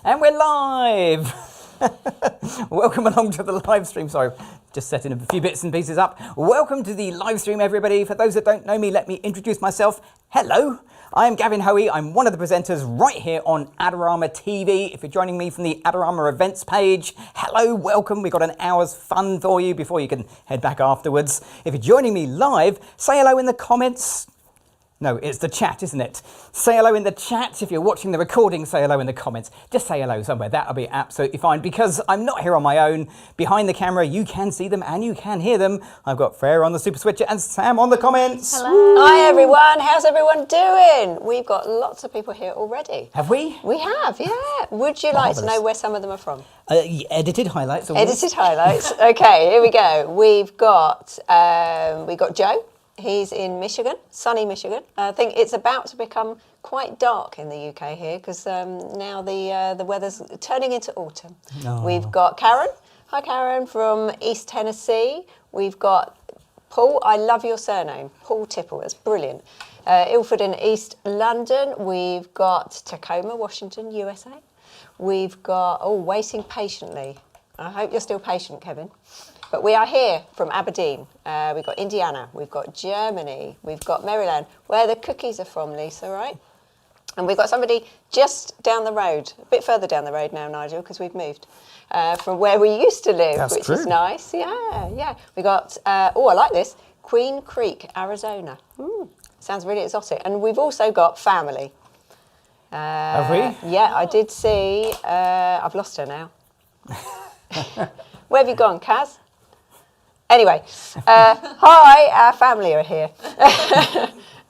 And we're live! Welcome along to the live stream. Sorry, just setting a few bits and pieces up. Welcome to the live stream, everybody. For those that don't know me, let me introduce myself. Hello, I'm Gavin Hoey. I'm one of the presenters right here on Adorama TV. If you're joining me from the Adorama events page, hello, welcome. We've got an hour's fun for you before you can head back afterwards. If you're joining me live, say hello in the comments. No, it's the chat, isn't it? Say hello in the chat. If you're watching the recording, say hello in the comments. Just say hello somewhere. That'll be absolutely fine because I'm not here on my own. Behind the camera, you can see them and you can hear them. I've got Freya on the Super Switcher and Sam on the comments. Hello. Hi, everyone. How's everyone doing? We've got lots of people here already. Have we? We have, yeah. Would you like to know where some of them are from? Edited highlights. Always. Edited highlights. Okay, here we go. We've got Joe. He's in Michigan, sunny Michigan. I think it's about to become quite dark in the UK here because now the weather's turning into autumn. Oh. We've got Karen. Hi, Karen, from East Tennessee. We've got Paul. I love your surname, Paul Tipple. That's brilliant. Ilford in East London. We've got Tacoma, Washington, USA. We've got, waiting patiently. I hope you're still patient, Kevin. But we are here from Aberdeen. We've got Indiana, we've got Germany, we've got Maryland, where the cookies are from, Lisa, right? And we've got somebody just down the road, a bit further down the road now, Nigel, because we've moved from where we used to live, That's which true. is nice. Yeah. We got, I like this, Queen Creek, Arizona. Sounds really exotic. And we've also got family. Have we? Yeah, I did see, I've lost her now. Where have you gone, Kaz? Anyway, hi, our family are here.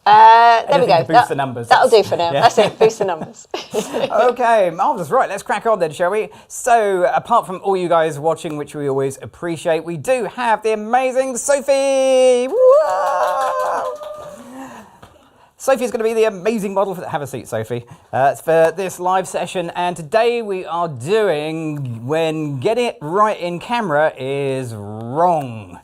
There we go. Boost the numbers. That'll do for now. Yeah. That's it, boost the numbers. Okay, marvellous. Right, let's crack on then, shall we? So, apart from all you guys watching, which we always appreciate, we do have the amazing Sophie! Whoa! Sophie's going to be the amazing model. Have a seat, Sophie. For this live session, and today we are doing when getting it right in camera is wrong.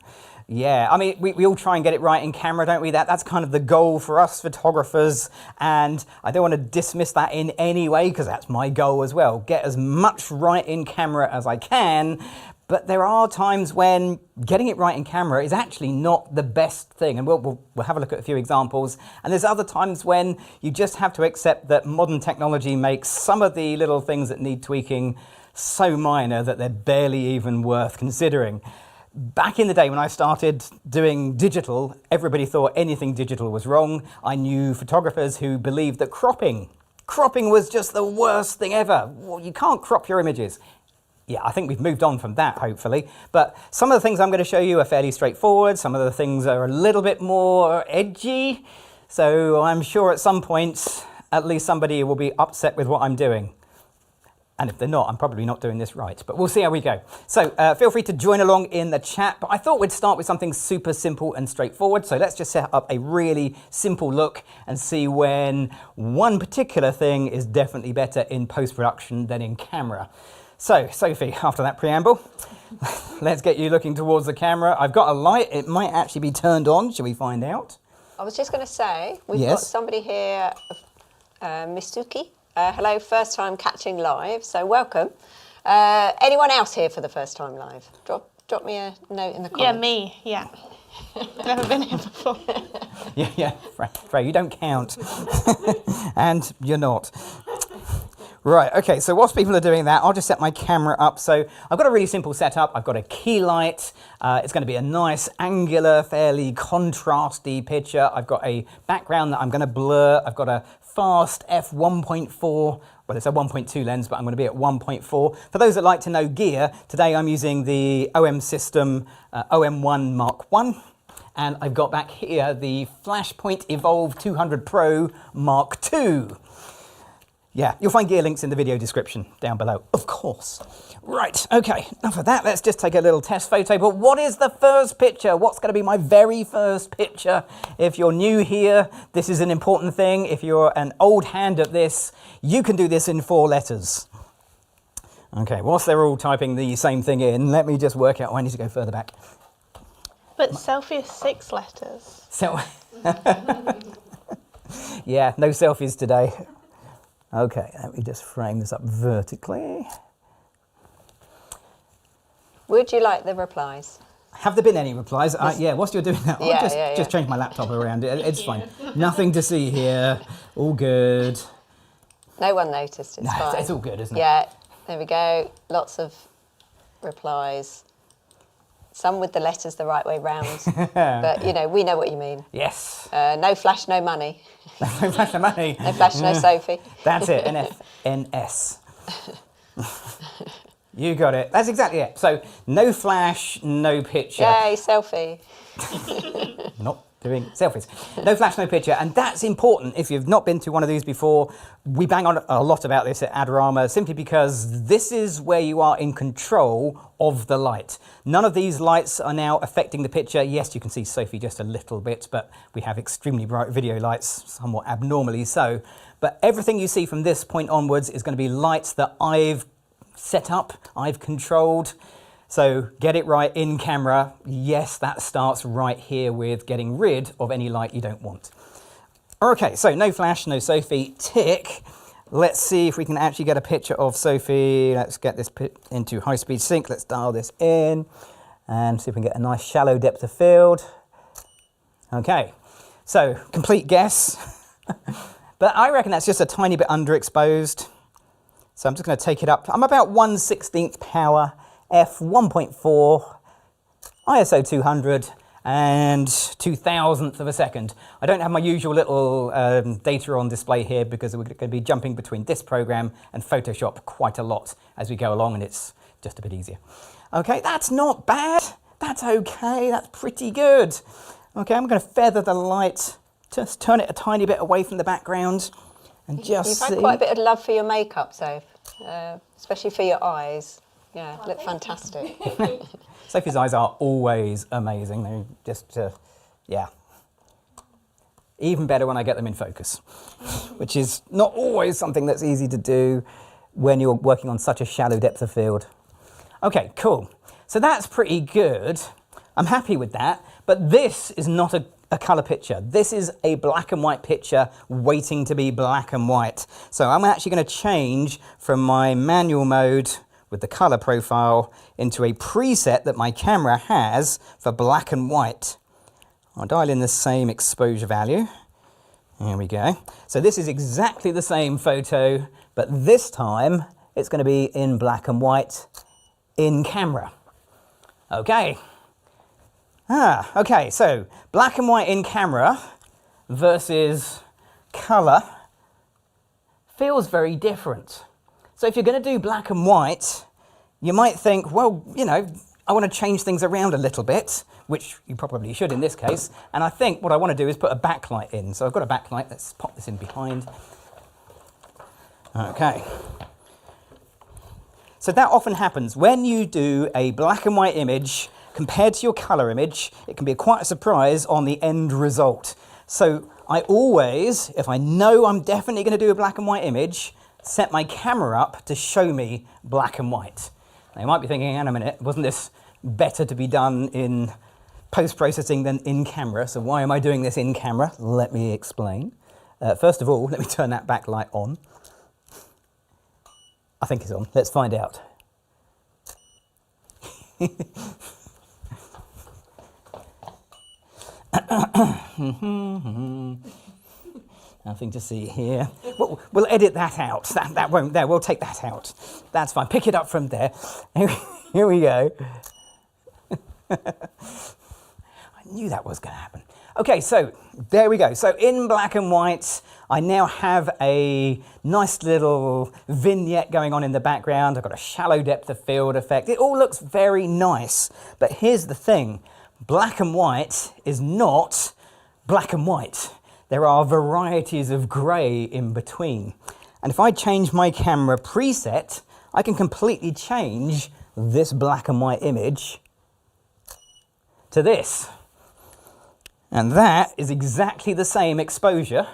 Yeah, I mean, we all try and get it right in camera, don't we? That's kind of the goal for us photographers, and I don't want to dismiss that in any way because that's my goal as well. Get as much right in camera as I can. But there are times when getting it right in camera is actually not the best thing. And we'll have a look at a few examples. And there's other times when you just have to accept that modern technology makes some of the little things that need tweaking so minor that they're barely even worth considering. Back in the day when I started doing digital, everybody thought anything digital was wrong. I knew photographers who believed that cropping was just the worst thing ever. Well, you can't crop your images. Yeah, I think we've moved on from that, hopefully. But some of the things I'm going to show you are fairly straightforward. Some of the things are a little bit more edgy. So I'm sure at some point, at least somebody will be upset with what I'm doing. And if they're not, I'm probably not doing this right. But we'll see how we go. So feel free to join along in the chat. But I thought we'd start with something super simple and straightforward. So let's just set up a really simple look and see when one particular thing is definitely better in post-production than in camera. So, Sophie, after that preamble, let's get you looking towards the camera. I've got a light. It might actually be turned on. Shall we find out? I was just going to say, we've got somebody here, Misuki. Hello, first time catching live, so welcome. Anyone else here for the first time live? drop me a note in the comments. Yeah, me. Yeah. Never been here before. Yeah, Frey, you don't count. And you're not. Right, okay, so whilst people are doing that, I'll just set my camera up. So I've got a really simple setup. I've got a key light. It's going to be a nice, angular, fairly contrasty picture. I've got a background that I'm going to blur. I've got a fast f1.4. Well, it's a 1.2 lens, but I'm going to be at 1.4. For those that like to know gear, today I'm using the OM System OM1 Mark 1. And I've got back here the Flashpoint Evolve 200 Pro Mark 2. Yeah, you'll find gear links in the video description down below, of course. Right, okay, enough of that. Let's just take a little test photo. But what is the first picture? What's going to be my very first picture? If you're new here, this is an important thing. If you're an old hand at this, you can do this in 4 letters. Okay, whilst they're all typing the same thing in, let me just work out. Oh, I need to go further back. But selfie is 6 letters. So, yeah, no selfies today. Okay, let me just frame this up vertically. Would you like the replies? Have there been any replies? Yeah, whilst you're doing that, Yeah, I'll just change my laptop around. It's fine. Nothing to see here. All good. No one noticed, it's fine. It's all good, isn't it? Yeah, there we go. Lots of replies. Some with the letters the right way round. But, you know, we know what you mean. Yes. No flash, no money. No flash, no money. No flash, no Sophie. That's it, NFNS. You got it. That's exactly it. So, no flash, no picture. Yay, selfie. Not doing selfies. No flash, no picture. And that's important. If you've not been to one of these before, we bang on a lot about this at Adorama simply because this is where you are in control of the light. None of these lights are now affecting the picture. Yes, you can see Sophie just a little bit, but we have extremely bright video lights, somewhat abnormally so. But everything you see from this point onwards is going to be lights that I've set up, I've controlled. So get it right in camera. Yes, that starts right here with getting rid of any light you don't want. Okay, so no flash, no Sophie, tick. Let's see if we can actually get a picture of Sophie. Let's get this into high-speed sync. Let's dial this in and see if we can get a nice shallow depth of field. Okay, so complete guess. But I reckon that's just a tiny bit underexposed. So I'm just going to take it up. I'm about 1/16th power. f1.4, ISO 200, and 2,000th of a second. I don't have my usual little data on display here because we're going to be jumping between this program and Photoshop quite a lot as we go along, and it's just a bit easier. Okay, that's not bad. That's okay. That's pretty good. Okay, I'm going to feather the light, just turn it a tiny bit away from the background, and just You've had quite a bit of love for your makeup, Soph, especially for your eyes. Yeah, look fantastic. Sophie's eyes are always amazing. They're just, yeah. Even better when I get them in focus, which is not always something that's easy to do when you're working on such a shallow depth of field. Okay, cool. So that's pretty good. I'm happy with that, but this is not a colour picture. This is a black and white picture waiting to be black and white. So I'm actually going to change from my manual mode with the colour profile into a preset that my camera has for black and white. I'll dial in the same exposure value. There we go. So this is exactly the same photo, but this time it's going to be in black and white in camera. Okay. Okay, so black and white in camera versus colour feels very different. So if you're going to do black and white, you might think, well, you know, I want to change things around a little bit, which you probably should in this case. And I think what I want to do is put a backlight in. So I've got a backlight. Let's pop this in behind. Okay. So that often happens when you do a black and white image compared to your color image. It can be quite a surprise on the end result. So I always, if I know I'm definitely going to do a black and white image, set my camera up to show me black and white. Now you might be thinking, hang on a minute, wasn't this better to be done in post-processing than in camera? So why am I doing this in camera? Let me explain. First of all, let me turn that backlight on. I think it's on. Let's find out. Nothing to see here. We'll edit that out. That won't there. We'll take that out. That's fine. Pick it up from there. Here we go. I knew that was going to happen. Okay, so there we go. So in black and white, I now have a nice little vignette going on in the background. I've got a shallow depth of field effect. It all looks very nice. But here's the thing. Black and white is not black and white. There are varieties of grey in between. And if I change my camera preset, I can completely change this black and white image to this. And that is exactly the same exposure,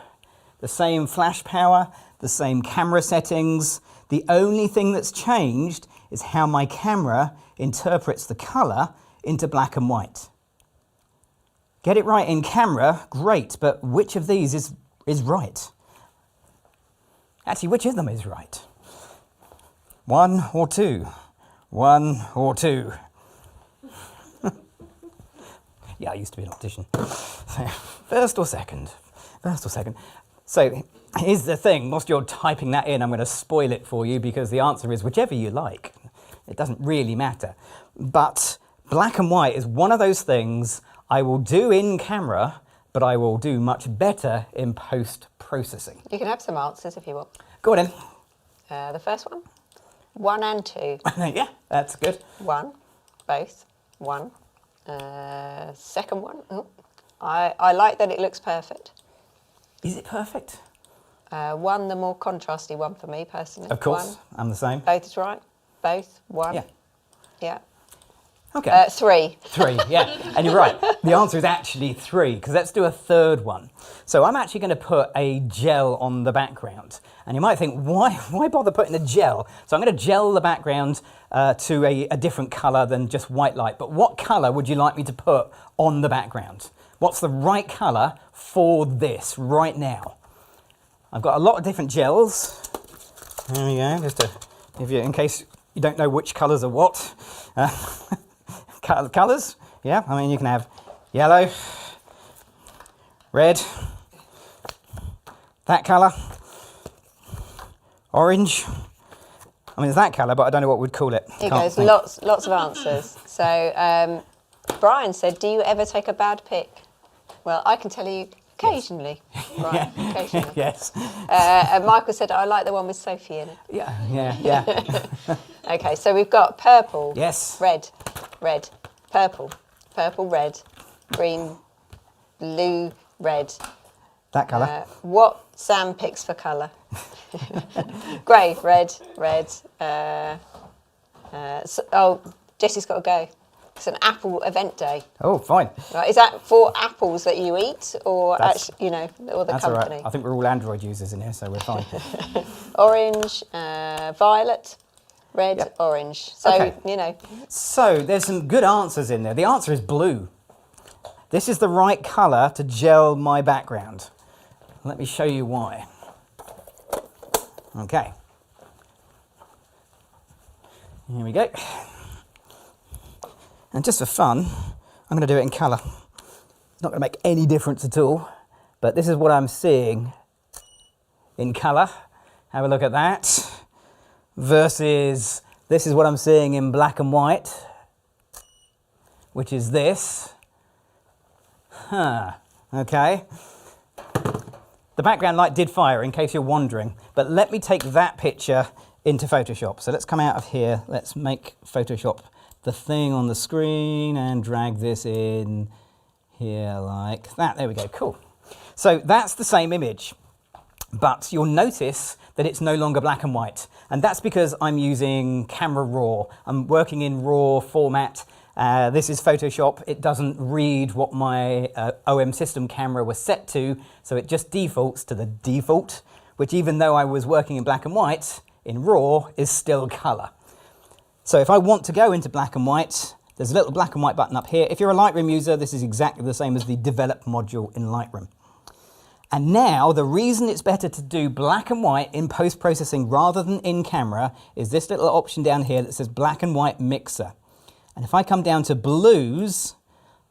the same flash power, the same camera settings. The only thing that's changed is how my camera interprets the colour into black and white. Get it right in camera, great, but which of these is right? Actually, which of them is right? One or two? One or two? Yeah, I used to be an optician. So, first or second? First or second? So here's the thing, whilst you're typing that in, I'm going to spoil it for you because the answer is whichever you like. It doesn't really matter. But black and white is one of those things I will do in camera, but I will do much better in post-processing. You can have some answers if you want. Go on then. The first one, 1 and 2. Yeah, that's good. 1, both, 1. Second one, I like that it looks perfect. Is it perfect? 1, the more contrasty one for me personally. Of course, 1. I'm the same. Both is right. Both, 1. Yeah. Yeah. Okay. 3. 3, yeah. And you're right. The answer is actually 3, because let's do a third one. So I'm actually going to put a gel on the background. And you might think, why bother putting a gel? So I'm going to gel the background to a different colour than just white light. But what colour would you like me to put on the background? What's the right colour for this right now? I've got a lot of different gels. There we go, just to give you, in case you don't know which colours are what. Colours, yeah, I mean you can have yellow, red, that colour, orange. I mean it's that colour, but I don't know what we'd call it. Here goes, lots of answers. So Brian said, do you ever take a bad pic? Well, I can tell you occasionally. Yes. Right, occasionally. Yes. And Michael said, I like the one with Sophie in it. Yeah. Okay, so we've got purple, Yes. red, purple, red, green, blue, red. That colour. What Sam picks for colour? Grey, red. Jessie's got to go. It's an apple event day. Oh, fine. Right, is that for apples that you eat, or actually, or the That's company? all right. I think we're all Android users in here, so we're fine. Orange, violet, red, Yep. orange. So, Okay. So there's some good answers in there. The answer is blue. This is the right colour to gel my background. Let me show you why. Okay. Here we go. And just for fun, I'm going to do it in colour. Not going to make any difference at all, but this is what I'm seeing in colour. Have a look at that. Versus this is what I'm seeing in black and white, which is this. Okay. The background light did fire, in case you're wondering, but let me take that picture into Photoshop. So let's come out of here. Let's make Photoshop the thing on the screen and drag this in here like that. There we go, cool. So that's the same image, but you'll notice that it's no longer black and white. And that's because I'm using Camera Raw. I'm working in RAW format. This is Photoshop. It doesn't read what my OM system camera was set to, so it just defaults to the default, which even though I was working in black and white, in RAW is still color. So if I want to go into black and white, there's a little black and white button up here. If you're a Lightroom user, this is exactly the same as the Develop module in Lightroom. And now the reason it's better to do black and white in post-processing rather than in camera is this little option down here that says black and white mixer. And if I come down to blues,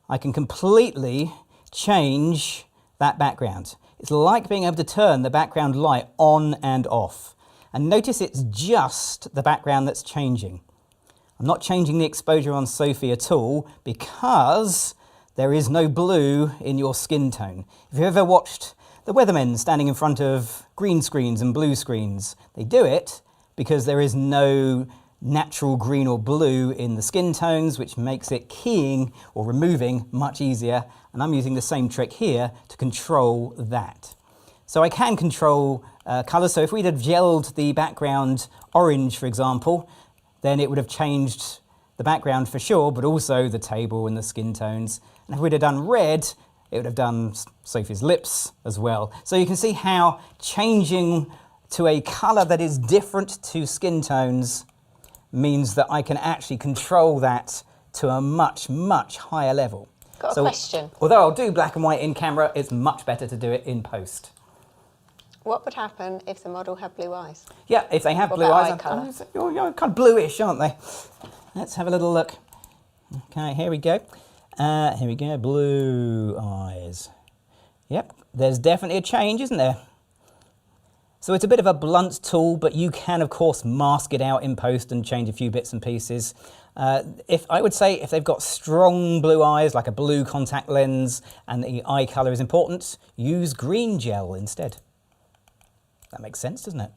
I can completely change that background. It's like being able to turn the background light on and off. And notice it's just the background that's changing. I'm not changing the exposure on Sophie at all because there is no blue in your skin tone. If you've ever watched the weathermen standing in front of green screens and blue screens, they do it because there is no natural green or blue in the skin tones, which makes it keying or removing much easier. And I'm using the same trick here to control that. So I can control colour. So if we'd have gelled the background orange, for example, then it would have changed the background for sure, but also the table and the skin tones. And if we'd have done red, it would have done Sophie's lips as well. So you can see how changing to a colour that is different to skin tones means that I can actually control that to a much, much higher level. Got a question. Although I'll do black and white in camera, it's much better to do it in post. What would happen if the model had blue eyes? Yeah, if they have What blue about eyes, eye colour? you're kind of bluish, aren't they? Let's have a little look. Okay, here we go. Here we go, blue eyes. Yep, there's definitely a change, isn't there? So it's a bit of a blunt tool, but you can, of course, mask it out in post and change a few bits and pieces. I would say if they've got strong blue eyes, like a blue contact lens, and the eye colour is important, use green gel instead. That makes sense, doesn't it?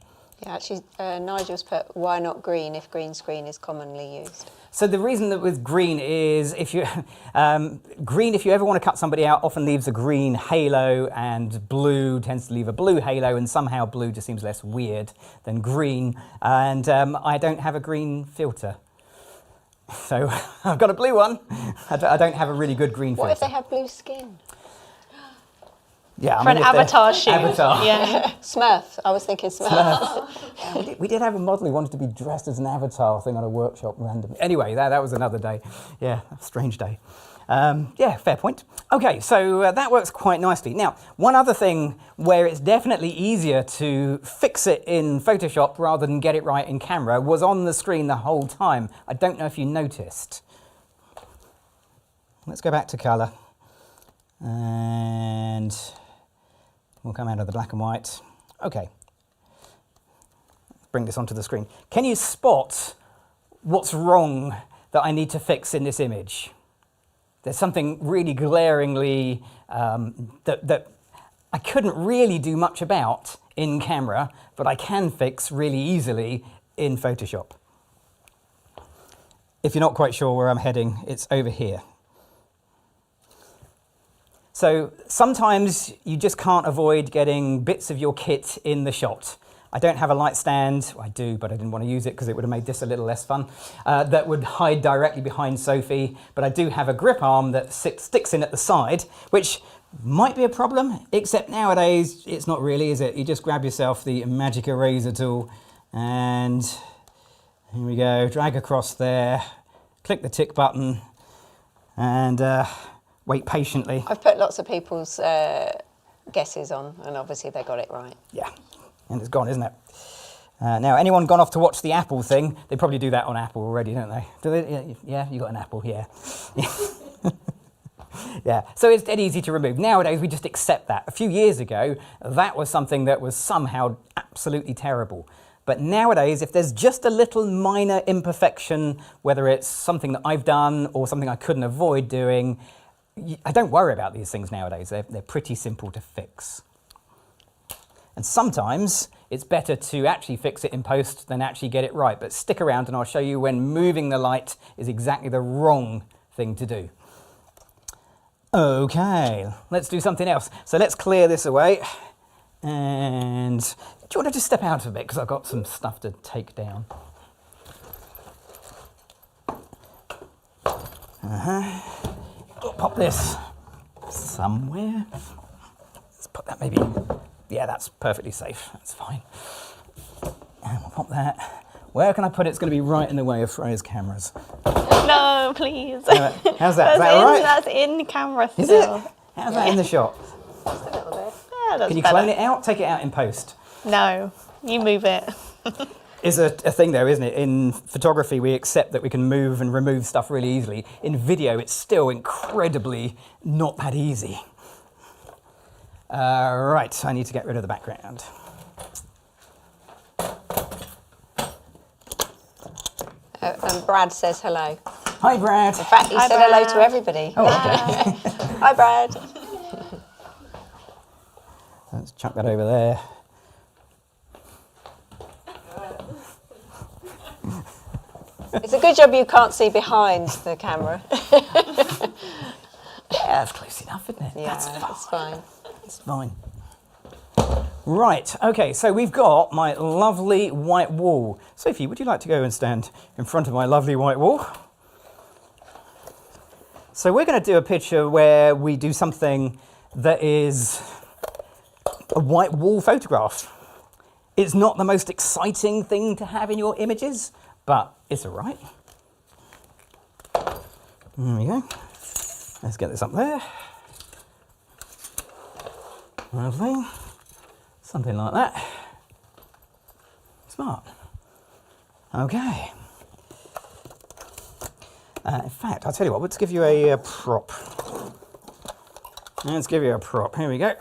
Yeah, actually, Nigel's put, why not green if green screen is commonly used? So the reason that with green is if you green, if you ever want to cut somebody out, often leaves a green halo, and blue tends to leave a blue halo, and somehow blue just seems less weird than green. And I don't have a green filter, so I've got a blue one. I don't have a really good green filter. What if they have blue skin? Yeah, For an avatar shoot. Avatar. Yeah. Smurf. I was thinking Smurf. Yeah, we did have a model who wanted to be dressed as an avatar thing on a workshop randomly. Anyway, that was another day. Yeah, a strange day. Yeah, fair point. Okay, so that works quite nicely. Now, one other thing where it's definitely easier to fix it in Photoshop rather than get it right in camera was on the screen the whole time. I don't know if you noticed. Let's go back to colour. And we'll come out of the black and white. Okay. Bring this onto the screen. Can you spot what's wrong that I need to fix in this image? There's something really glaringly that I couldn't really do much about in camera, but I can fix really easily in Photoshop. If you're not quite sure where I'm heading, it's over here. So sometimes you just can't avoid getting bits of your kit in the shot. I don't have a light stand. Well, I do, but I didn't want to use it because it would have made this a little less fun. That would hide directly behind Sophie, but I do have a grip arm that sticks in at the side, which might be a problem, except nowadays it's not really, is it? You just grab yourself the magic eraser tool and here we go, drag across there, click the tick button and wait patiently. I've put lots of people's guesses on, and obviously they got it right. Yeah, and it's gone, isn't it? Now, anyone gone off to watch the Apple thing? They probably do that on Apple already, don't they? Do they? Yeah, you got an Apple, yeah. Yeah, so it's dead easy to remove. Nowadays, we just accept that. A few years ago, that was something that was somehow absolutely terrible. But nowadays, if there's just a little minor imperfection, whether it's something that I've done or something I couldn't avoid doing, I don't worry about these things nowadays. They're pretty simple to fix. And sometimes it's better to actually fix it in post than actually get it right. But stick around and I'll show you when moving the light is exactly the wrong thing to do. Okay, let's do something else. So let's clear this away. And do you want to just step out a bit because I've got some stuff to take down. Pop this somewhere. Let's put that maybe, yeah, that's perfectly safe. That's fine. And we'll pop that. Where can I put it? It's going to be right in the way of Freya's cameras. No, please. How's that? Is that all right? That's in camera still. Is it? How's that in the shot? Just a little bit. Yeah, that's Can you better. clone it out? Take it out in post. No, you move it. Is a thing though, isn't it? In photography, we accept that we can move and remove stuff really easily. In video, it's still incredibly not that easy. Right, I need to get rid of the background. And Brad says hello. Hi, Brad. In fact, he Hi, said hello Brad. to everybody. Oh, okay. Hi, Brad. Let's chuck that over there. It's a good job you can't see behind the camera. Yeah, that's close enough, isn't it? Yeah, That's fine. that's fine. It's fine. Right, okay, so we've got my lovely white wall. Sophie, would you like to go and stand in front of my lovely white wall? So we're going to do a picture where we do something that is a white wall photograph. It's not the most exciting thing to have in your images, but it's all right. There we go. Let's get this up there. Lovely. Something like that. Smart. Okay. In fact, I'll tell you what, let's give you a prop. Let's give you a prop. Here we go.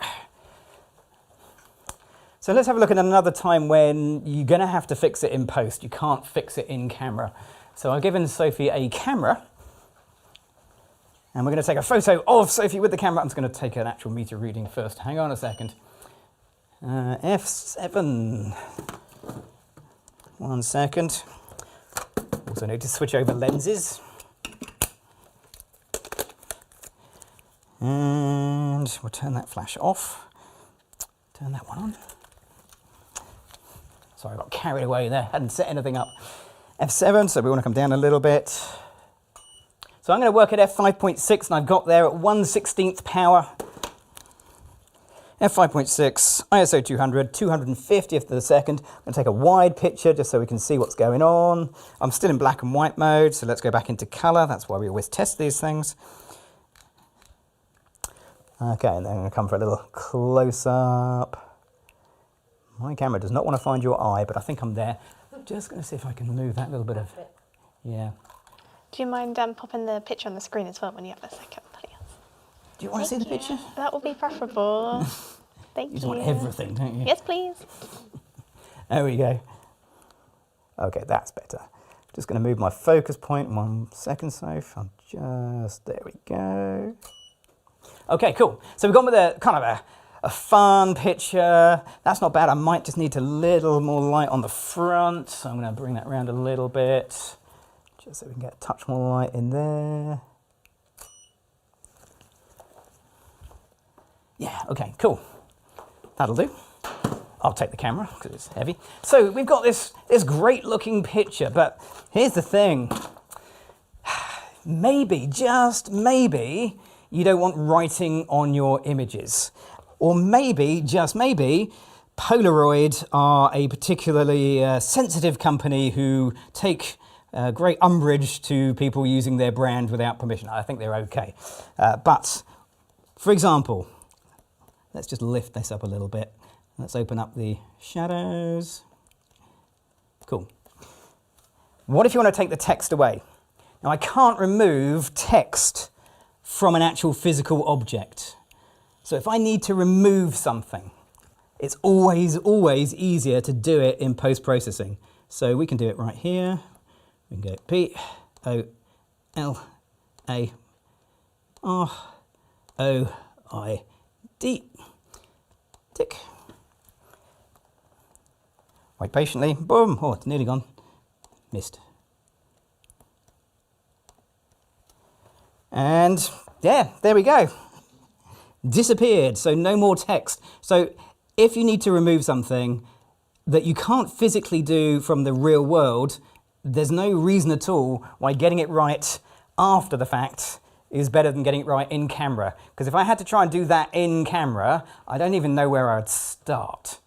So let's have a look at another time when you're going to have to fix it in post. You can't fix it in camera. So I've given Sophie a camera. And we're going to take a photo of Sophie with the camera. I'm just going to take an actual meter reading first. Hang on a second. F7. 1 second. Also need to switch over lenses. And we'll turn that flash off. Turn that one on. Sorry, I got carried away there. Hadn't set anything up. F7, so we want to come down a little bit. So I'm going to work at f5.6, and I've got there at 1/16th power. f5.6, ISO 200, 250th of a second. I'm going to take a wide picture just so we can see what's going on. I'm still in black and white mode, so let's go back into colour. That's why we always test these things. Okay, and then I'm going to come for a little close-up. My camera does not want to find your eye, but I think I'm there. I'm just going to see if I can move that little bit of... Yeah. Do you mind popping the picture on the screen as well when you have a second, please? Do you want to see the picture? That would be preferable. Thank you. You just want everything, don't you? Yes, please. There we go. Okay, that's better. Just going to move my focus point 1 second, Soph. I'm just... There we go. Okay, cool. So we've gone with a kind of a fun picture. That's not bad. I might just need a little more light on the front. So I'm going to bring that around a little bit, just so we can get a touch more light in there. Yeah, okay, cool. That'll do. I'll take the camera because it's heavy. So we've got this great looking picture, but here's the thing. Maybe, just maybe, you don't want writing on your images. Or maybe, just maybe, Polaroid are a particularly sensitive company who take great umbrage to people using their brand without permission. I think they're okay. But, for example, let's just lift this up a little bit. Let's open up the shadows. Cool. What if you want to take the text away? Now, I can't remove text from an actual physical object. So if I need to remove something, it's always easier to do it in post-processing. So we can do it right here. We can go P-O-L-A-R-O-I-D. Tick. Wait patiently. Boom. Oh, it's nearly gone. Missed. And yeah, there we go. Disappeared, so no more text. So if you need to remove something that you can't physically do from the real world, there's no reason at all why getting it right after the fact is better than getting it right in camera. Because if I had to try and do that in camera, I don't even know where I'd start.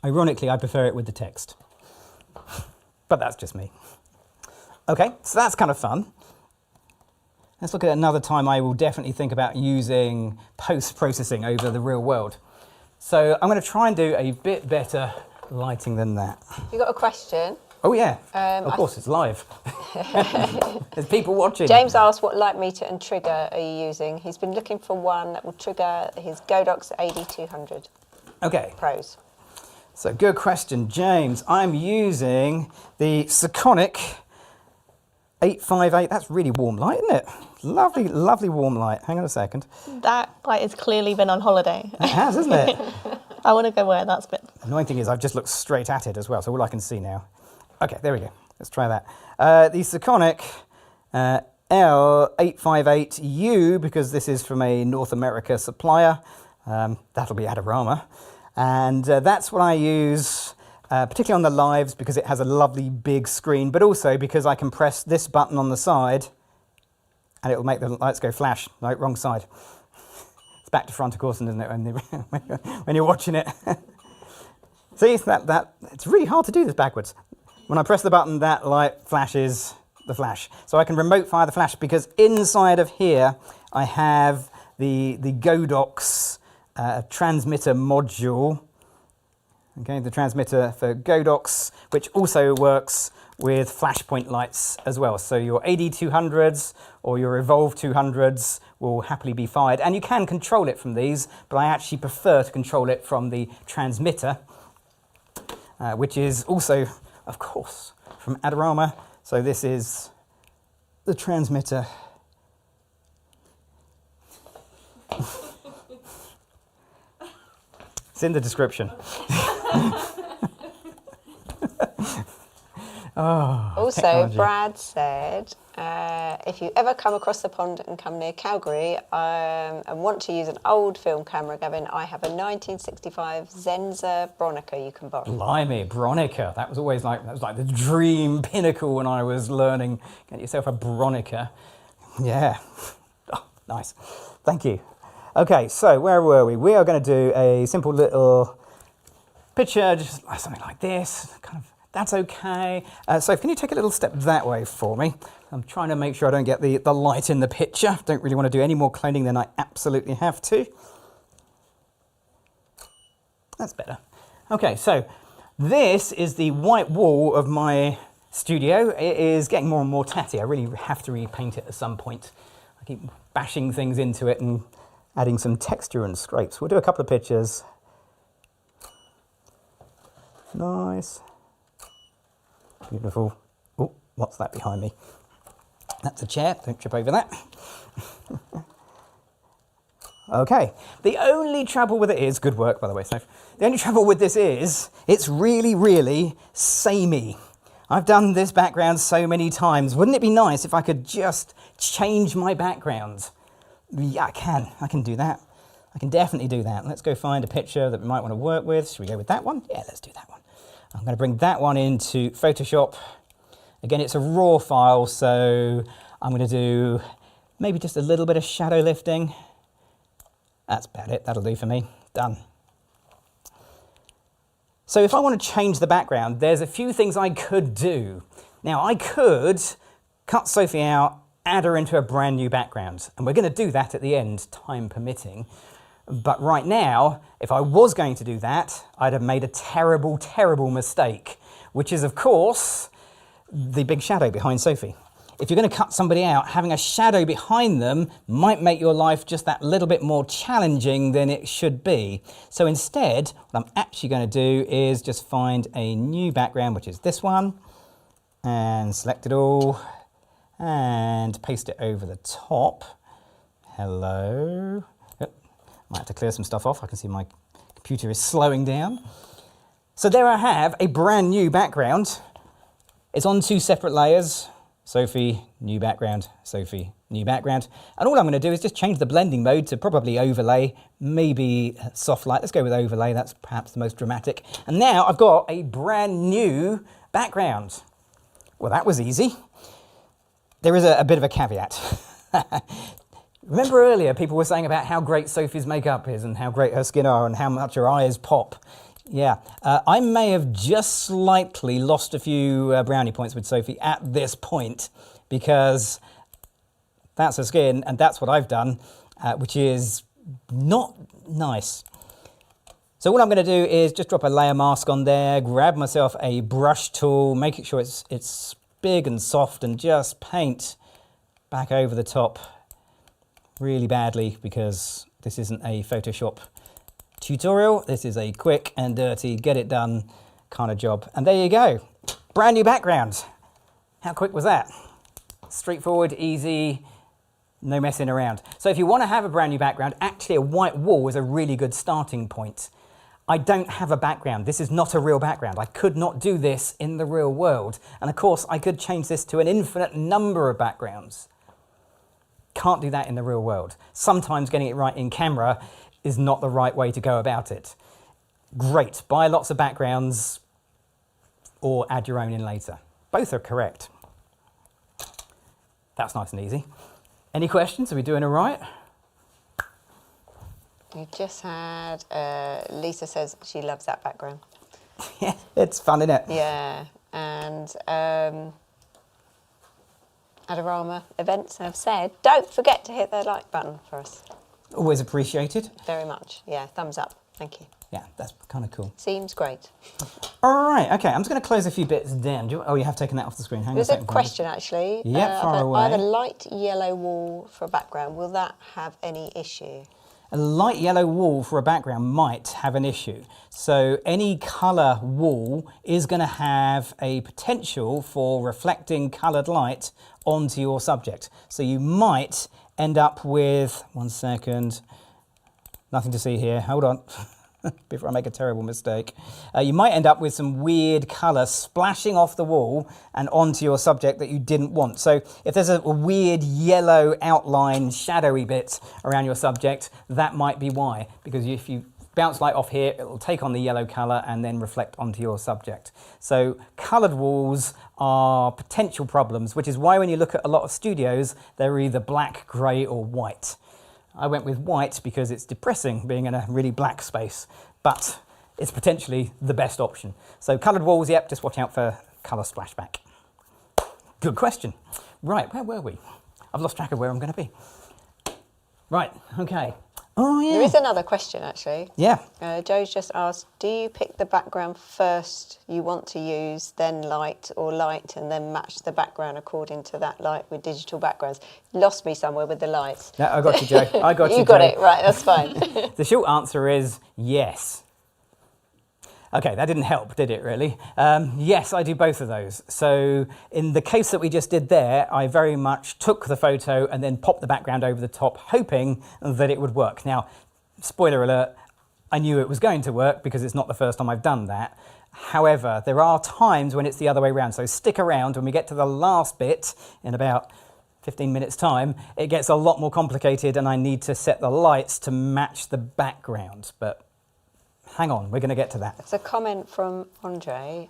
Ironically, I prefer it with the text. But that's just me. Okay, so that's kind of fun. Let's look at another time I will definitely think about using post-processing over the real world. So I'm going to try and do a bit better lighting than that. You got a question? Oh yeah, of course, it's live. There's people watching. James asked what light meter and trigger are you using? He's been looking for one that will trigger his Godox AD200 Okay. Pros. So good question, James. I'm using the Seconic 858. That's really warm light, isn't it? Lovely, lovely warm light. Hang on a second. That light has clearly been on holiday. It has, hasn't it? I want to go where that's been. The annoying thing is I've just looked straight at it as well, so all I can see now. Okay, there we go. Let's try that. The Seconic L858U, because this is from a North America supplier. That'll be Adorama. And that's what I use, particularly on the lives, because it has a lovely big screen, but also because I can press this button on the side and it will make the lights go flash. No, wrong side. It's back to front, of course, isn't it, when you're watching it. See, it's really hard to do this backwards. When I press the button, that light flashes the flash. So I can remote fire the flash, because inside of here I have the Godox transmitter module. Okay, the transmitter for Godox, which also works with flashpoint lights as well. So your AD200s or your Evolve 200s will happily be fired. And you can control it from these, but I actually prefer to control it from the transmitter, which is also, of course, from Adorama. So this is the transmitter. It's in the description. Also, technology. Brad said, if you ever come across the pond and come near Calgary and want to use an old film camera, Gavin, I have a 1965 Zenza Bronica you can borrow. Blimey, Bronica. That was always like the dream pinnacle when I was learning. Get yourself a Bronica. Yeah. Oh, nice. Thank you. Okay, so where were we? We are going to do a simple little picture, just something like this. That's okay. So can you take a little step that way for me? I'm trying to make sure I don't get the light in the picture. Don't really want to do any more cloning than I absolutely have to. That's better. Okay, so this is the white wall of my studio. It is getting more and more tatty. I really have to repaint it at some point. I keep bashing things into it and adding some texture and scrapes. We'll do a couple of pictures. Nice. Beautiful. Oh, what's that behind me? That's a chair. Don't trip over that. Okay. The only trouble with it is, good work, by the way, Soph. The only trouble with this is, it's really, really samey. I've done this background so many times. Wouldn't it be nice if I could just change my background? Yeah, I can do that. I can definitely do that. Let's go find a picture that we might want to work with. Should we go with that one? Yeah, let's do that one. I'm going to bring that one into Photoshop. Again, it's a raw file, so I'm going to do maybe just a little bit of shadow lifting. That's about it. That'll do for me. Done. So if I want to change the background, there's a few things I could do. Now, I could cut Sophie out, add her into a brand new background. And we're going to do that at the end, time permitting. But right now, if I was going to do that, I'd have made a terrible, terrible mistake, which is, of course, the big shadow behind Sophie. If you're going to cut somebody out, having a shadow behind them might make your life just that little bit more challenging than it should be. So instead, what I'm actually going to do is just find a new background, which is this one, and select it all, and paste it over the top. Hello. Oh, might have to clear some stuff off. I can see my computer is slowing down. So there I have a brand new background. It's on two separate layers. Sophie, new background, Sophie, new background. And all I'm going to do is just change the blending mode to probably overlay, maybe soft light. Let's go with overlay. That's perhaps the most dramatic. And now I've got a brand new background. Well, that was easy. There is a bit of a caveat. Remember earlier people were saying about how great Sophie's makeup is and how great her skin are and how much her eyes pop. Yeah, I may have just slightly lost a few brownie points with Sophie at this point, because that's her skin and that's what I've done, which is not nice. So what I'm going to do is just drop a layer mask on there, grab myself a brush tool, making sure it's big and soft and just paint back over the top really badly, because this isn't a Photoshop tutorial. This is a quick and dirty, get it done kind of job. And there you go. Brand new background. How quick was that? Straightforward, easy, no messing around. So if you want to have a brand new background, actually a white wall is a really good starting point. I don't have a background. This is not a real background. I could not do this in the real world. And of course, I could change this to an infinite number of backgrounds. Can't do that in the real world. Sometimes getting it right in camera is not the right way to go about it. Great, buy lots of backgrounds or add your own in later. Both are correct. That's nice and easy. Any questions? Are we doing all right? We just had, Lisa says she loves that background. Yeah, it's fun, isn't it? Yeah, and Adorama events have said, don't forget to hit the like button for us. Always appreciated. Very much. Yeah, thumbs up. Thank you. Yeah, that's kind of cool. Seems great. All right, okay, I'm just going to close a few bits down. Oh, you have taken that off the screen. Hang on There's a a second. question actually. Yep, far away. I have a light yellow wall for a background. Will that have any issue? A light yellow wall for a background might have an issue. So any colour wall is going to have a potential for reflecting coloured light onto your subject. So you might end up with, one second, nothing to see here, hold on, before I make a terrible mistake. You might end up with some weird colour splashing off the wall and onto your subject that you didn't want. So if there's a weird yellow outline, shadowy bit around your subject, that might be why. Because if you bounce light off here, it will take on the yellow colour and then reflect onto your subject. So coloured walls are potential problems, which is why when you look at a lot of studios, they're either black, grey or white. I went with white because it's depressing being in a really black space, but it's potentially the best option. So coloured walls, yep, just watch out for colour splashback. Good question. Right, where were we? I've lost track of where I'm going to be. Right, okay. Oh, yeah. There is another question actually. Yeah. Joe's just asked, do you pick the background first you want to use, then light, or light and then match the background according to that light with digital backgrounds? Lost me somewhere with the lights. No, I got you, Joe. I got you, You got Joe. it, right, that's fine. The short answer is yes. Okay, that didn't help, did it really? Yes, I do both of those. So in the case that we just did there, I very much took the photo and then popped the background over the top, hoping that it would work. Now, spoiler alert, I knew it was going to work because it's not the first time I've done that. However, there are times when it's the other way around. So stick around when we get to the last bit in about 15 minutes time, it gets a lot more complicated and I need to set the lights to match the background. But hang on, we're going to get to that. It's a comment from Andre.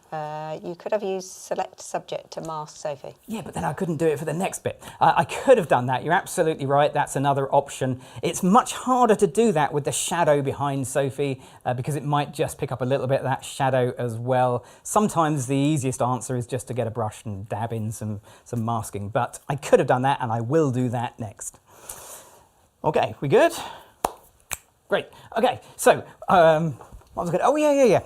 You could have used select subject to mask Sophie. Yeah, but then I couldn't do it for the next bit. I could have done that. You're absolutely right. That's another option. It's much harder to do that with the shadow behind Sophie because it might just pick up a little bit of that shadow as well. Sometimes the easiest answer is just to get a brush and dab in some masking, but I could have done that and I will do that next. Okay, we good? Great. Okay, so what was good? Oh, yeah.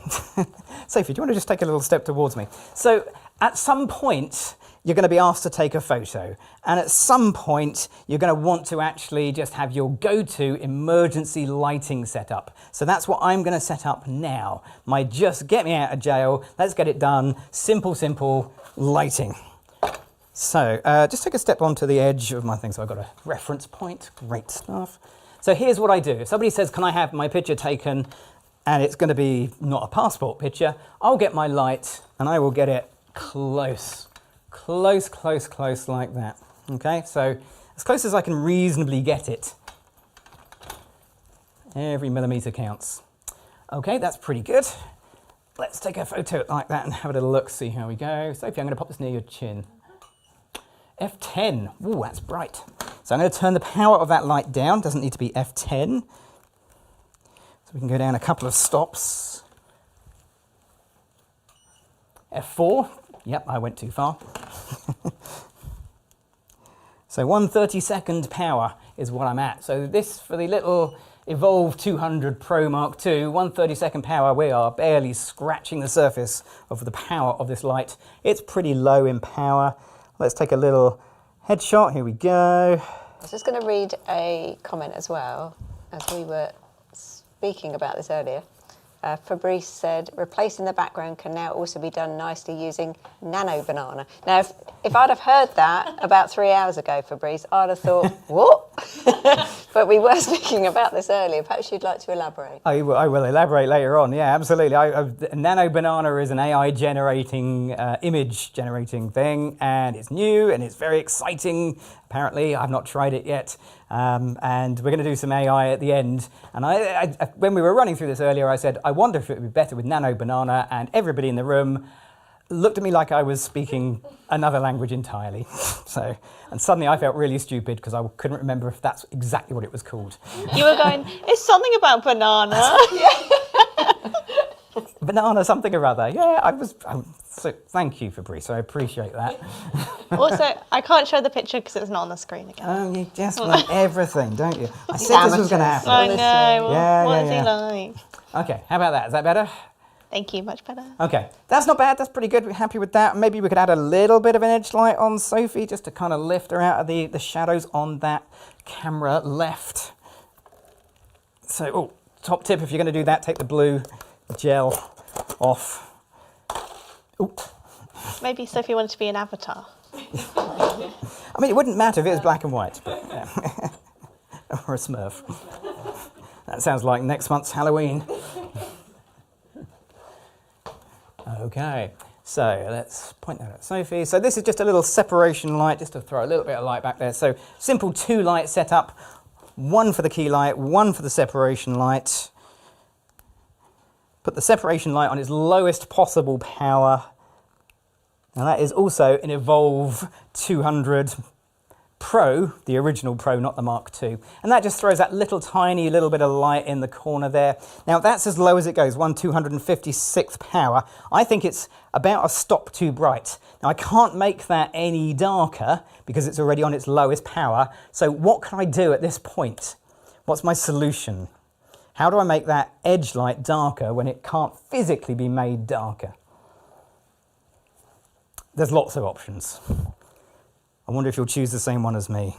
Sophie, do you want to just take a little step towards me? So at some point, you're going to be asked to take a photo. And at some point, you're going to want to actually just have your go-to emergency lighting set up. So that's what I'm going to set up now. My just get me out of jail, let's get it done, simple lighting. So just take a step onto the edge of my thing. So I've got a reference point. Great stuff. So here's what I do. If somebody says, can I have my picture taken? And it's going to be not a passport picture, I'll get my light and I will get it close like that. Okay, so as close as I can reasonably get it. Every millimetre counts. Okay, that's pretty good. Let's take a photo like that and have a little look, see how we go. Sophie, I'm going to pop this near your chin. F10, ooh, that's bright. So I'm going to turn the power of that light down, doesn't need to be F10. We can go down a couple of stops. F4, yep, I went too far. So 1/32 power is what I'm at. So this, for the little Evolve 200 Pro Mark II, 132nd power. We are barely scratching the surface of the power of this light. It's pretty low in power. Let's take a little headshot. Here we go. I was just going to read a comment as well, as we were speaking about this earlier. Fabrice said, replacing the background can now also be done nicely using Nano Banana. Now, if I'd have heard that about 3 hours ago, Fabrice, I'd have thought, what? But we were speaking about this earlier. Perhaps you'd like to elaborate. I will elaborate later on. Yeah, absolutely. Nano Banana is an AI generating, image generating thing, and it's new and it's very exciting. Apparently, I've not tried it yet. And we're going to do some AI at the end. And when we were running through this earlier, I said, I wonder if it would be better with Nano Banana, and everybody in the room looked at me like I was speaking another language entirely. And suddenly I felt really stupid because I couldn't remember if that's exactly what it was called. You were going, it's something about banana. Banana something or other. Yeah, so thank you, Fabrice. I appreciate that. Also, I can't show the picture because it's not on the screen again. Oh, you just want everything, don't you? I said this was going to happen. I know. Yeah, What is yeah. he like? Okay, how about that? Is that better? Thank you, much better. Okay, that's not bad. That's pretty good. We're happy with that. Maybe we could add a little bit of an edge light on Sophie just to kind of lift her out of the shadows on that camera left. So, top tip, if you're going to do that, take the blue gel off. Ooh. Maybe Sophie wanted to be an avatar. I mean, it wouldn't matter if it was black and white, but, yeah. Or a Smurf. That sounds like next month's Halloween. Okay, so let's point that at Sophie. So this is just a little separation light, just to throw a little bit of light back there. So simple 2 light setup, 1 for the key light, 1 for the separation light. Put the separation light on its lowest possible power. Now that is also an Evolve 200 Pro, the original Pro, not the Mark II. And that just throws that tiny little bit of light in the corner there. Now that's as low as it goes, 256th power. I think it's about a stop too bright. Now I can't make that any darker because it's already on its lowest power. So what can I do at this point? What's my solution? How do I make that edge light darker when it can't physically be made darker? There's lots of options. I wonder if you'll choose the same one as me.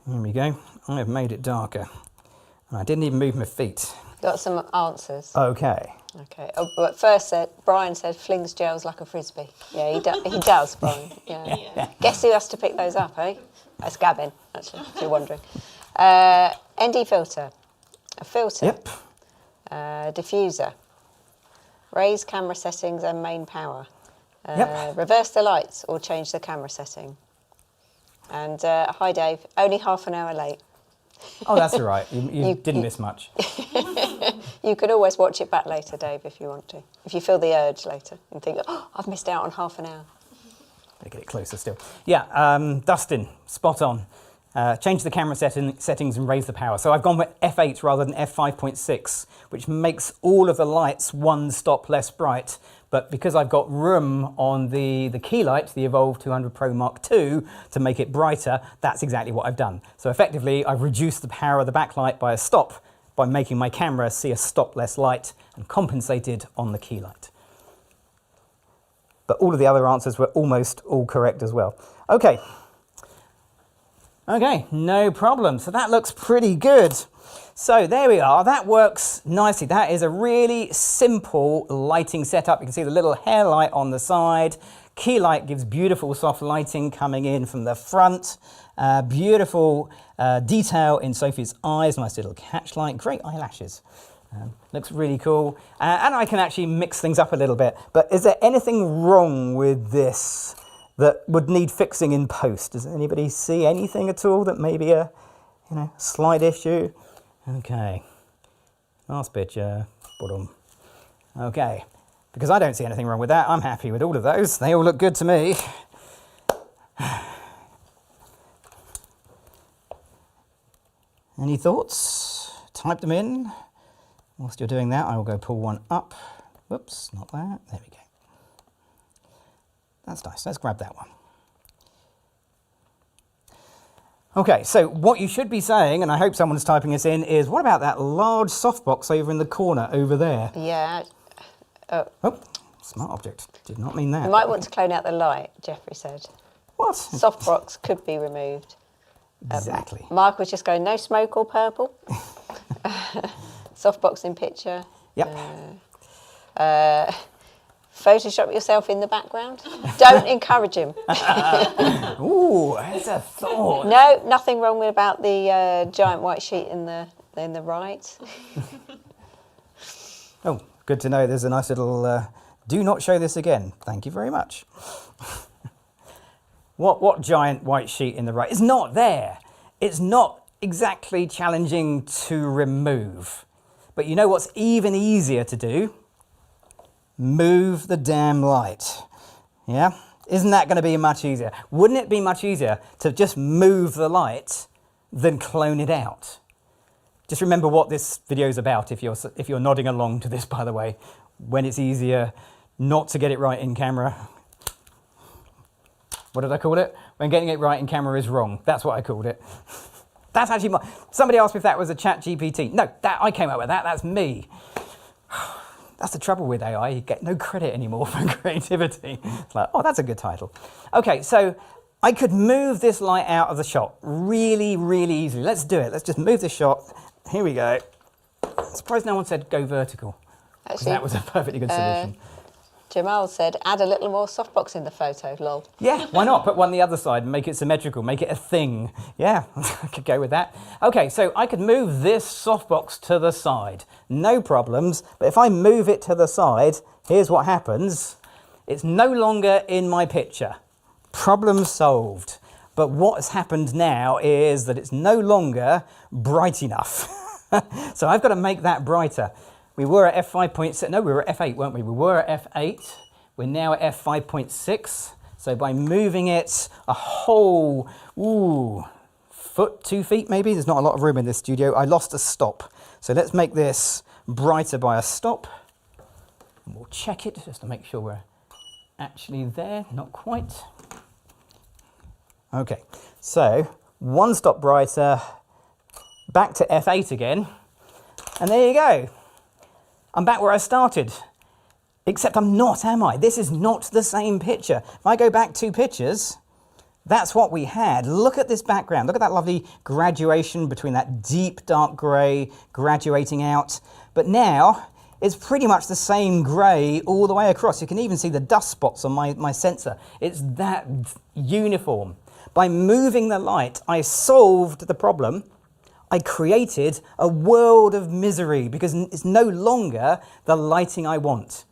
Here we go. I have made it darker. And I didn't even move my feet. Got some answers. Okay. Okay. Oh, but first, Brian said flings gels like a frisbee. Yeah, he does, Brian. Yeah. Guess who has to pick those up, eh? That's Gavin, actually, if you're wondering. ND filter. A filter. Yep. Diffuser. Raise camera settings and main power. Yep. Reverse the lights or change the camera setting. And hi, Dave. Only half an hour late. Oh, that's all right. You didn't miss much. You could always watch it back later, Dave, if you want to. If you feel the urge later and think, oh, I've missed out on half an hour. Better get it closer still. Yeah, Dustin, spot on. Change the camera settings and raise the power. So I've gone with f8 rather than f5.6, which makes all of the lights 1 stop less bright. But because I've got room on the key light, the Evolve 200 Pro Mark II, to make it brighter, that's exactly what I've done. So effectively, I've reduced the power of the backlight by a stop by making my camera see a stop less light and compensated on the key light. But all of the other answers were almost all correct as well. Okay. Okay, no problem. So that looks pretty good. So there we are. That works nicely. That is a really simple lighting setup. You can see the little hair light on the side. Key light gives beautiful soft lighting coming in from the front. Beautiful detail in Sophie's eyes. Nice little catch light. Great eyelashes. Looks really cool. And I can actually mix things up a little bit. But is there anything wrong with this that would need fixing in post? Does anybody see anything at all that may be a slight issue? Okay. Last picture. Bottom. Okay. Because I don't see anything wrong with that, I'm happy with all of those. They all look good to me. Any thoughts? Type them in. Whilst you're doing that, I will go pull one up. Whoops, not that. There we go. That's nice. Let's grab that one. Okay, so what you should be saying, and I hope someone's typing this in, is what about that large softbox over in the corner over there? Yeah. Oh, smart object. Did not mean that. You might want to clone out the light, Jeffrey said. What? Softbox could be removed. Exactly. Mark was just going, no smoke or purple. Softbox in picture. Yep. Photoshop yourself in the background. Don't encourage him. Ooh, that's a thought. No, nothing wrong with about the giant white sheet in the right. Oh, good to know. There's a nice little, do not show this again. Thank you very much. What giant white sheet in the right? It's not there. It's not exactly challenging to remove. But you know what's even easier to do? Move the damn light. Yeah? Isn't that going to be much easier? Wouldn't it be much easier to just move the light than clone it out? Just remember what this video is about if you're nodding along to this, by the way. When it's easier not to get it right in camera. What did I call it? When getting it right in camera is wrong. That's what I called it. That's actually somebody asked me if that was a chat GPT. No, I came up with that. That's me. That's the trouble with AI. You get no credit anymore for creativity. It's like, oh, that's a good title. Okay, so I could move this light out of the shot really, really easily. Let's do it. Let's just move the shot. Here we go. I'm surprised no one said go vertical. Actually, that was a perfectly good solution. Jamal said, add a little more softbox in the photo, lol. Yeah, why not? Put one on the other side and make it symmetrical, make it a thing. Yeah, I could go with that. Okay, so I could move this softbox to the side. No problems, but if I move it to the side, here's what happens. It's no longer in my picture. Problem solved. But what has happened now is that it's no longer bright enough. So I've got to make that brighter. We were at f5.6, no, we were at f8, weren't we? We were at f8, we're now at f5.6. So by moving it a whole, foot, 2 feet maybe, there's not a lot of room in this studio, I lost a stop. So let's make this brighter by a stop. And we'll check it just to make sure we're actually there, not quite. Okay, so 1 stop brighter, back to f8 again, and there you go. I'm back where I started, except I'm not, am I? This is not the same picture. If I go back 2 pictures, that's what we had. Look at this background. Look at that lovely graduation between that deep dark grey graduating out. But now it's pretty much the same grey all the way across. You can even see the dust spots on my sensor. It's that uniform. By moving the light, I solved the problem. I created a world of misery because it's no longer the lighting I want.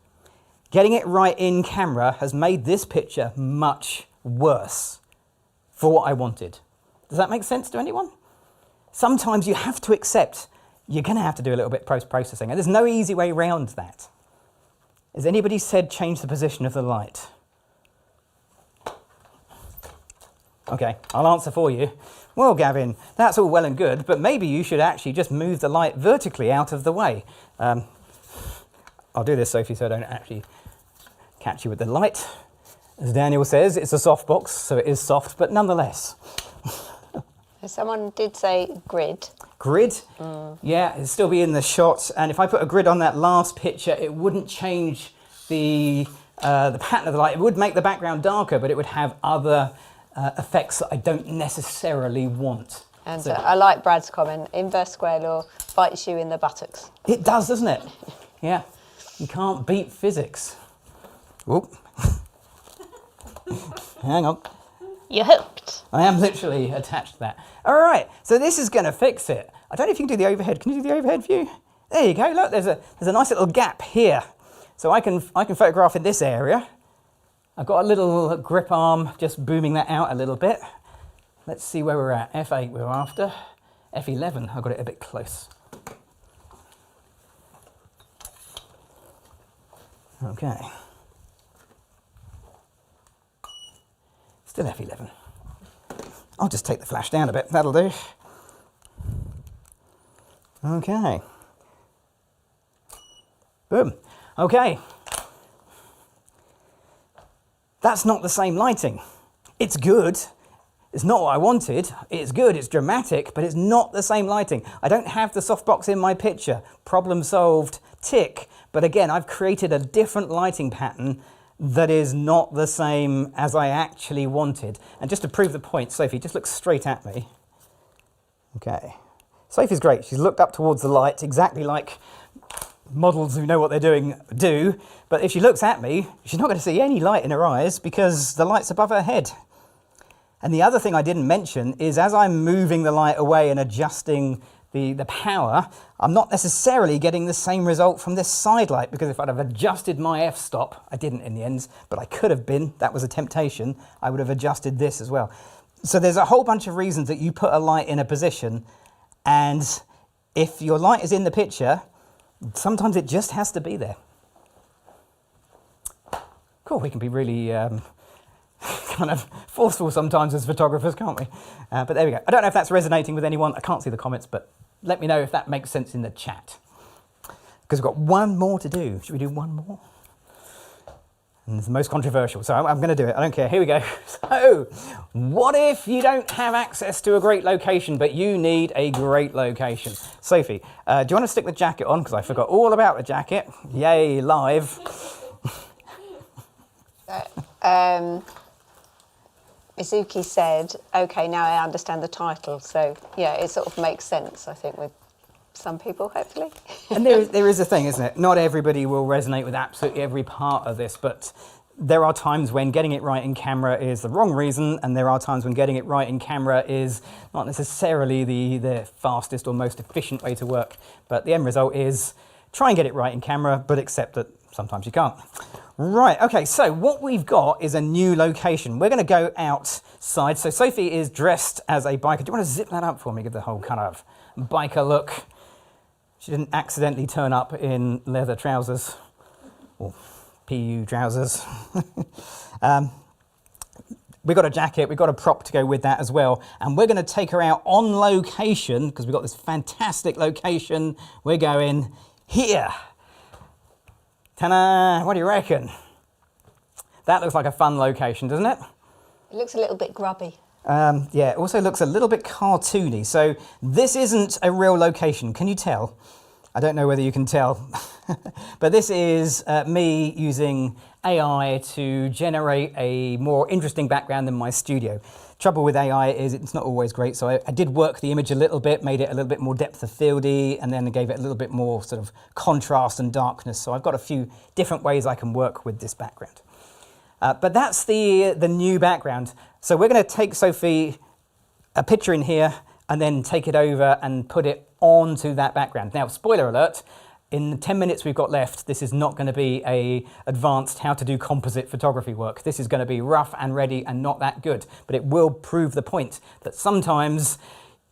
Getting it right in camera has made this picture much worse for what I wanted. Does that make sense to anyone? Sometimes you have to accept you're going to have to do a little bit post-processing, and there's no easy way around that. Has anybody said change the position of the light? Okay, I'll answer for you. Well, Gavin, that's all well and good, but maybe you should actually just move the light vertically out of the way. I'll do this, Sophie, so I don't actually catch you with the light. As Daniel says, it's a soft box, so it is soft, but nonetheless. Someone did say grid. Grid? Yeah, it'd still be in the shot, and if I put a grid on that last picture, it wouldn't change the pattern of the light. It would make the background darker, but it would have other effects that I don't necessarily want. And so, I like Brad's comment, inverse square law bites you in the buttocks. It does, doesn't it? Yeah, you can't beat physics. Whoop. Hang on. You're hooked. I am literally attached to that. All right, so this is going to fix it. I don't know if you can do the overhead. Can you do the overhead view? There you go. Look, there's a nice little gap here. So I can photograph in this area. I've got a little grip arm just booming that out a little bit. Let's see where we're at. F8 we're after. F11, I've got it a bit close. Okay. Still F11. I'll just take the flash down a bit, that'll do. Okay. Boom. Okay. That's not the same lighting. It's good. It's not what I wanted. It's good, it's dramatic, but it's not the same lighting. I don't have the softbox in my picture. Problem solved, tick. But again, I've created a different lighting pattern that is not the same as I actually wanted. And just to prove the point, Sophie, just look straight at me. Okay. Sophie's great. She's looked up towards the light, exactly like models who know what they're doing do. But if she looks at me, she's not going to see any light in her eyes because the light's above her head. And the other thing I didn't mention is as I'm moving the light away and adjusting the power, I'm not necessarily getting the same result from this side light, because if I'd have adjusted my f-stop, I didn't in the end, but I could have been, that was a temptation, I would have adjusted this as well. So there's a whole bunch of reasons that you put a light in a position, and if your light is in the picture, sometimes it just has to be there. Cool, we can be really kind of forceful sometimes as photographers, can't we? But there we go. I don't know if that's resonating with anyone. I can't see the comments, but let me know if that makes sense in the chat. Because we've got one more to do. Should we do one more? And it's the most controversial, so I'm going to do it. I don't care. Here we go. So, what if you don't have access to a great location, but you need a great location? Sophie, do you want to stick the jacket on? Because I forgot all about the jacket. Yay, live. Mizuki said, okay, now I understand the title. So, yeah, it sort of makes sense, I think, with some people, hopefully. And there is a thing, isn't it? Not everybody will resonate with absolutely every part of this, but there are times when getting it right in camera is the wrong reason, and there are times when getting it right in camera is not necessarily the fastest or most efficient way to work. But the end result is try and get it right in camera, but accept that sometimes you can't. Right, okay, so what we've got is a new location. We're going to go outside. So Sophie is dressed as a biker. Do you want to zip that up for me? Give the whole kind of biker look. She didn't accidentally turn up in leather trousers or PU trousers. We've got a jacket, we've got a prop to go with that as well. And we're going to take her out on location because we've got this fantastic location. We're going here. Ta-da! What do you reckon? That looks like a fun location, doesn't it? It looks a little bit grubby. Yeah, it also looks a little bit cartoony. So this isn't a real location. Can you tell? I don't know whether you can tell. But this is me using AI to generate a more interesting background than my studio. Trouble with AI is it's not always great. So I did work the image a little bit, made it a little bit more depth of fieldy, and then gave it a little bit more sort of contrast and darkness. So I've got a few different ways I can work with this background. But that's the new background. So we're going to take Sophie a picture in here and then take it over and put it onto that background. Now, spoiler alert, in the 10 minutes we've got left, this is not going to be a advanced how to do composite photography work. This is going to be rough and ready and not that good, but it will prove the point that sometimes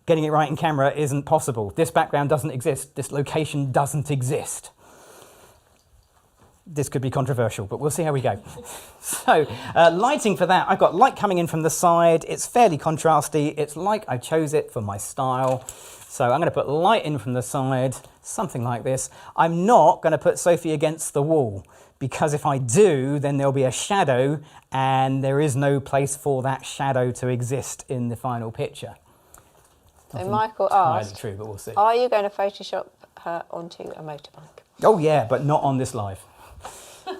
getting it right in camera isn't possible. This background doesn't exist. This location doesn't exist. This could be controversial, but we'll see how we go. So, lighting for that, I've got light coming in from the side. It's fairly contrasty. It's like I chose it for my style. So I'm going to put light in from the side, something like this. I'm not going to put Sophie against the wall, because if I do, then there'll be a shadow, and there is no place for that shadow to exist in the final picture. So Michael asked, true, but we'll see. Are you going to Photoshop her onto a motorbike? Oh yeah, but not on this live.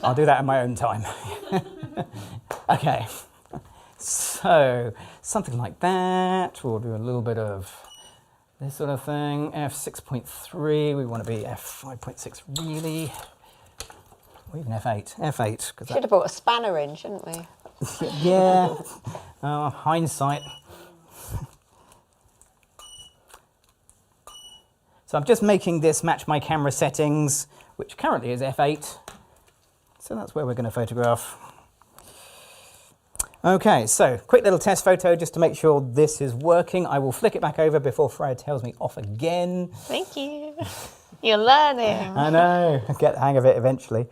I'll do that in my own time. Okay, so something like that. We'll do a little bit of this sort of thing. F6.3, we want to be F5.6 really. Or even F8. F8. Should have brought a spanner in, shouldn't we? Yeah, hindsight. So I'm just making this match my camera settings, which currently is F8. So that's where we're going to photograph. Okay, so quick little test photo just to make sure this is working. I will flick it back over before Freya tells me off again. Thank you. You're learning. I know, I'll get the hang of it eventually.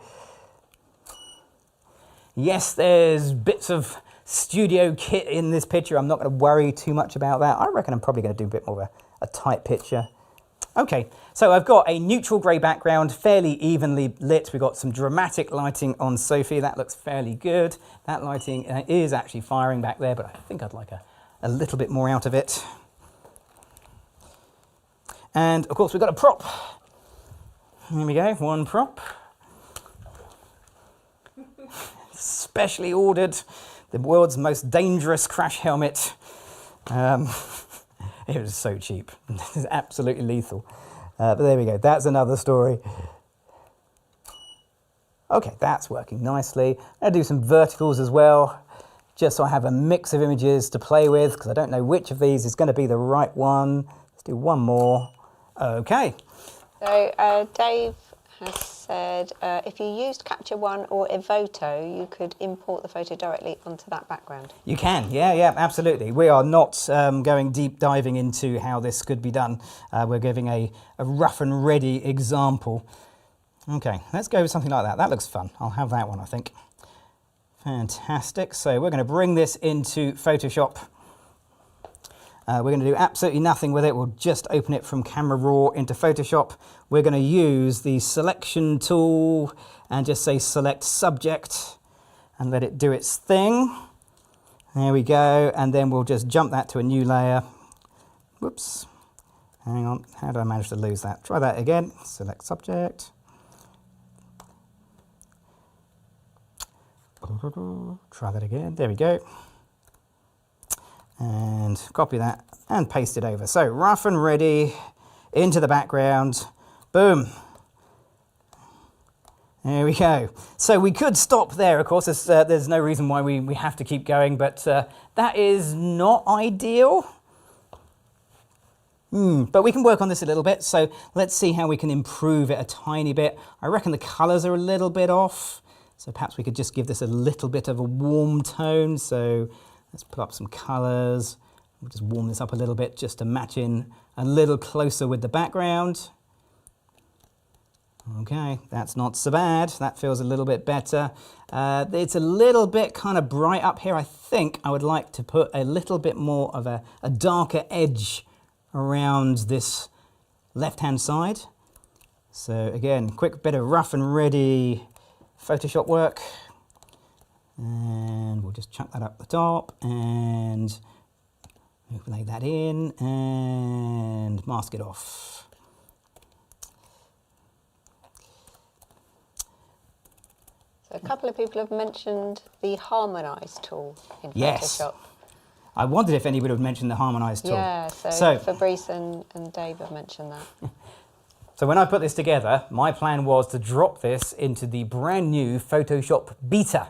Yes, there's bits of studio kit in this picture. I'm not going to worry too much about that. I reckon I'm probably going to do a bit more of a tight picture. Okay, so I've got a neutral grey background, fairly evenly lit. We've got some dramatic lighting on Sophie. That looks fairly good. That lighting is actually firing back there, but I think I'd like a a little bit more out of it. And of course we've got a prop. Here we go, one prop. Specially ordered, the world's most dangerous crash helmet. It was so cheap. It's absolutely lethal. But there we go, that's another story. Okay, that's working nicely. I'll do some verticals as well, just so I have a mix of images to play with, because I don't know which of these is going to be the right one. Let's do one more. Okay. So Dave has said if you used Capture One or Evoto, you could import the photo directly onto that background. You can, yeah, absolutely. We are not going deep diving into how this could be done. We're giving a rough and ready example. Okay, let's go with something like that. That looks fun. I'll have that one, I think. Fantastic. So we're going to bring this into Photoshop. We're going to do absolutely nothing with it. We'll just open it from Camera Raw into Photoshop. We're going to use the selection tool and just say select subject and let it do its thing. There we go. And then we'll just jump that to a new layer. Whoops. Hang on. How did I manage to lose that? Try that again. Select subject. Try that again. There we go. And copy that and paste it over. So rough and ready into the background. Boom. There we go. So we could stop there, of course. There's no reason why we have to keep going, but that is not ideal. But we can work on this a little bit. So let's see how we can improve it a tiny bit. I reckon the colors are a little bit off. So perhaps we could just give this a little bit of a warm tone. So let's put up some colors. We'll just warm this up a little bit just to match in a little closer with the background. Okay, that's not so bad. That feels a little bit better. It's a little bit kind of bright up here. I think I would like to put a little bit more of a darker edge around this left-hand side. So again, quick bit of rough and ready Photoshop work. And we'll just chuck that up the top and overlay that in and mask it off. So a couple of people have mentioned the Harmonise tool in Yes. Photoshop. I wondered if anybody would mention the Harmonise tool. Yeah, so Fabrice and Dave have mentioned that. So when I put this together, my plan was to drop this into the brand new Photoshop beta,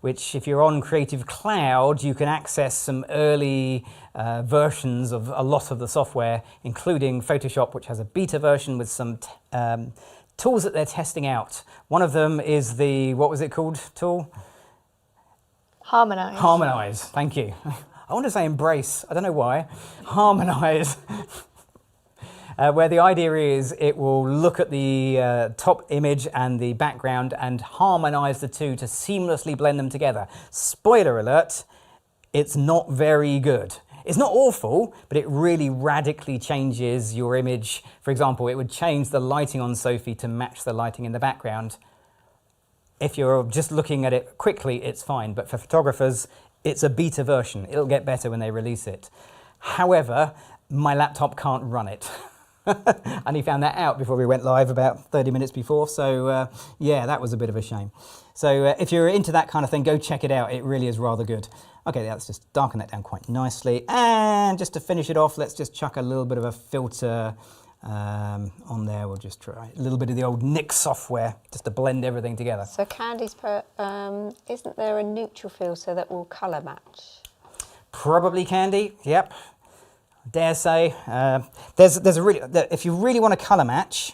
which if you're on Creative Cloud, you can access some early versions of a lot of the software, including Photoshop, which has a beta version with some tools that they're testing out. One of them is the, what was it called, tool? Harmonise. Harmonise, thank you. I want to say embrace, I don't know why. Harmonise. Where the idea is it will look at the top image and the background and harmonise the two to seamlessly blend them together. Spoiler alert, it's not very good. It's not awful, but it really radically changes your image. For example, it would change the lighting on Sophie to match the lighting in the background. If you're just looking at it quickly, it's fine, but for photographers, it's a beta version. It'll get better when they release it. However, my laptop can't run it. And he found that out before we went live about 30 minutes before. So yeah, that was a bit of a shame. So if you're into that kind of thing, go check it out. It really is rather good. Okay, let's just darken that down quite nicely. And just to finish it off, let's just chuck a little bit of a filter on there. We'll just try a little bit of the old NYX software just to blend everything together. So Candy's put, isn't there a neutral filter that will colour match? Probably Candy, yep. Dare say, there's a really, if you really want to colour match,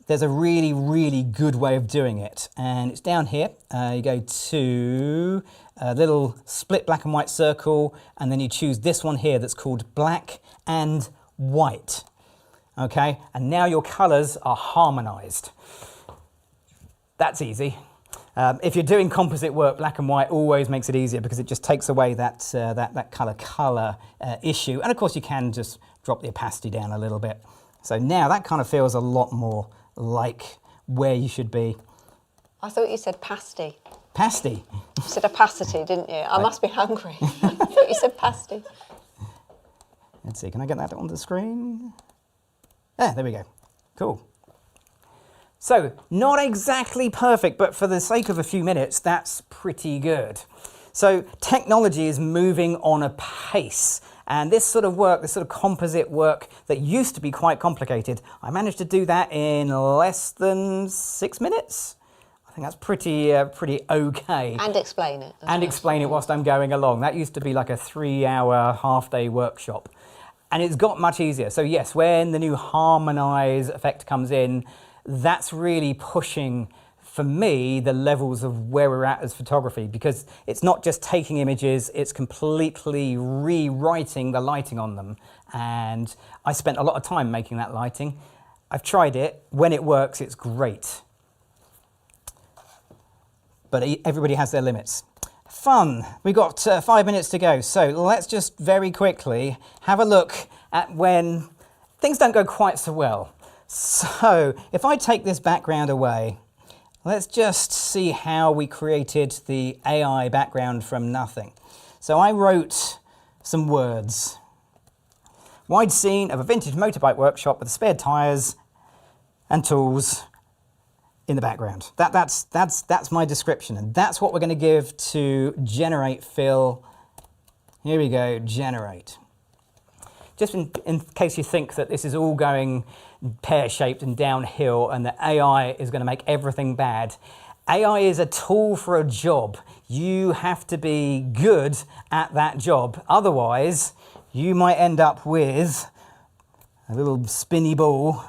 there's a really, really good way of doing it. And it's down here. You go to a little split black and white circle, and then you choose this one here that's called black and white. Okay, and now your colours are harmonised. That's easy. If you're doing composite work, black and white always makes it easier because it just takes away that colour issue. And of course you can just drop the opacity down a little bit. So now that kind of feels a lot more like where you should be. I thought you said pasty. Pasty? You said opacity, didn't you? I must be hungry. I thought you said pasty. Let's see, can I get that on the screen? Yeah, there we go. Cool. So, not exactly perfect, but for the sake of a few minutes, that's pretty good. So, technology is moving on a pace. And this sort of work, this sort of composite work that used to be quite complicated, I managed to do that in less than 6 minutes. I think that's pretty okay. And explain it. And explain it whilst I'm going along. That used to be like a 3-hour, half-day workshop. And it's got much easier. So yes, when the new harmonize effect comes in, that's really pushing, for me, the levels of where we're at as photography, because it's not just taking images, it's completely rewriting the lighting on them. And I spent a lot of time making that lighting. I've tried it. When it works, it's great. But everybody has their limits. Fun. We've got 5 minutes to go. So let's just very quickly have a look at when things don't go quite so well. So if I take this background away, let's just see how we created the AI background from nothing. So I wrote some words. Wide scene of a vintage motorbike workshop with spare tyres and tools in the background. That's my description, and that's what we're going to give to generate fill. Here we go, generate. Just in case you think that this is all going pear-shaped and downhill and that AI is going to make everything bad. AI is a tool for a job. You have to be good at that job. Otherwise, you might end up with a little spinny ball,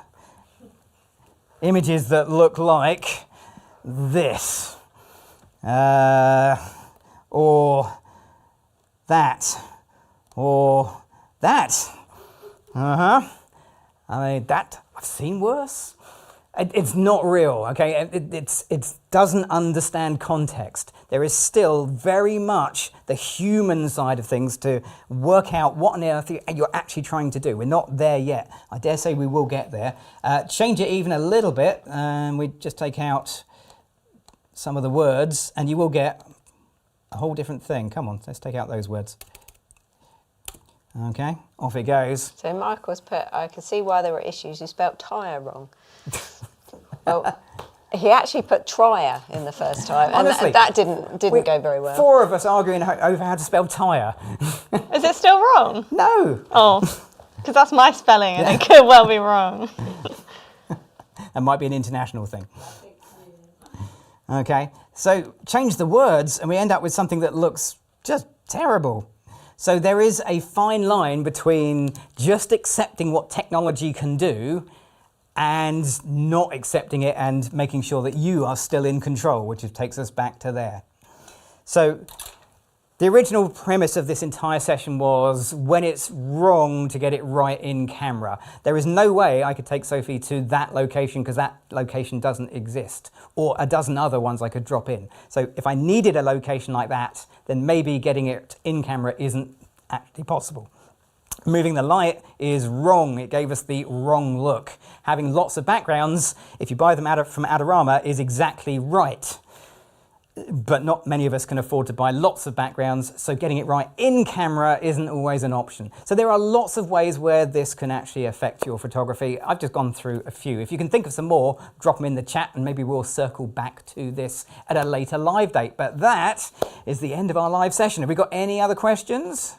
images that look like this, or that, or that. I mean, that, I've seen worse. It's not real, okay? It doesn't understand context. There is still very much the human side of things to work out what on earth you're actually trying to do. We're not there yet. I dare say we will get there. Change it even a little bit, and we just take out some of the words, and you will get a whole different thing. Come on, let's take out those words. Okay, off it goes. So Michael's put, I can see why there were issues. You spelt tyre wrong. Well, he actually put trier in the first time, Honestly, and that didn't go very well. 4 of us arguing over how to spell tyre. Is it still wrong? No. Oh, because that's my spelling and it could well be wrong. That might be an international thing. Okay, so change the words and we end up with something that looks just terrible. So there is a fine line between just accepting what technology can do and not accepting it and making sure that you are still in control, which takes us back to there. So the original premise of this entire session was when it's wrong to get it right in camera. There is no way I could take Sophie to that location because that location doesn't exist, or a dozen other ones I could drop in. So if I needed a location like that, then maybe getting it in camera isn't actually possible. Moving the light is wrong. It gave us the wrong look. Having lots of backgrounds, if you buy them from Adorama, is exactly right. But not many of us can afford to buy lots of backgrounds, so getting it right in camera isn't always an option. So there are lots of ways where this can actually affect your photography. I've just gone through a few. If you can think of some more, drop them in the chat and maybe we'll circle back to this at a later live date. But that is the end of our live session. Have we got any other questions?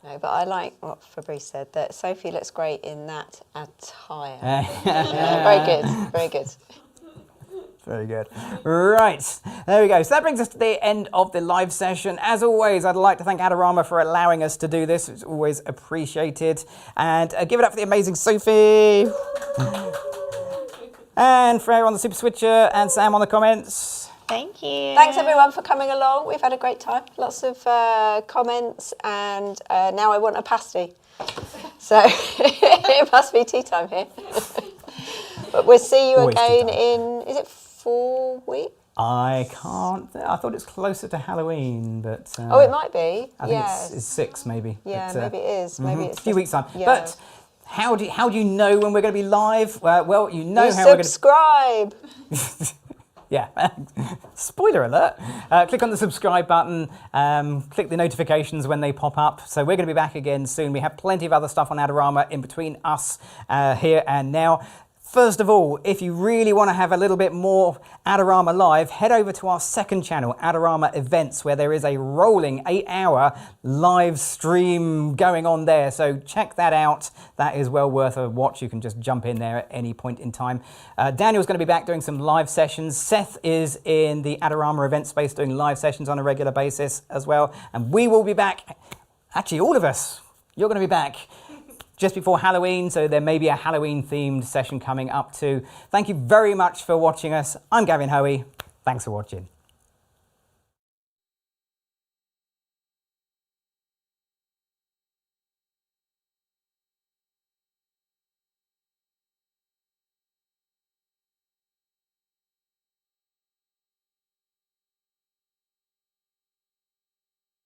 No, but I like what Fabrice said, that Sophie looks great in that attire. Very good, very good. Very good. Right, there we go. So that brings us to the end of the live session. As always, I'd like to thank Adorama for allowing us to do this. It's always appreciated. And give it up for the amazing Sophie. And Freya on the Super Switcher and Sam on the comments. Thank you. Thanks everyone for coming along. We've had a great time. Lots of comments, and now I want a pasty. So it must be tea time here. But we'll see you Always again in, is it 4 weeks? I can't. I thought it's closer to Halloween, but Oh, it might be. I think it's 6 maybe. Yeah, but, maybe it is. Maybe it's a few weeks time. Yeah. But how do you know when we're going to be live? Well, you know how we're going to. Subscribe. Yeah, spoiler alert. Click on the subscribe button, click the notifications when they pop up. So we're going to be back again soon. We have plenty of other stuff on Adorama in between us here and now. First of all, if you really want to have a little bit more Adorama live, head over to our second channel, Adorama Events, where there is a rolling 8-hour live stream going on there. So check that out. That is well worth a watch. You can just jump in there at any point in time. Daniel's going to be back doing some live sessions. Seth is in the Adorama event space doing live sessions on a regular basis as well. And we will be back, actually all of us, you're going to be back just before Halloween, so there may be a Halloween-themed session coming up too. Thank you very much for watching us. I'm Gavin Hoey. Thanks for watching.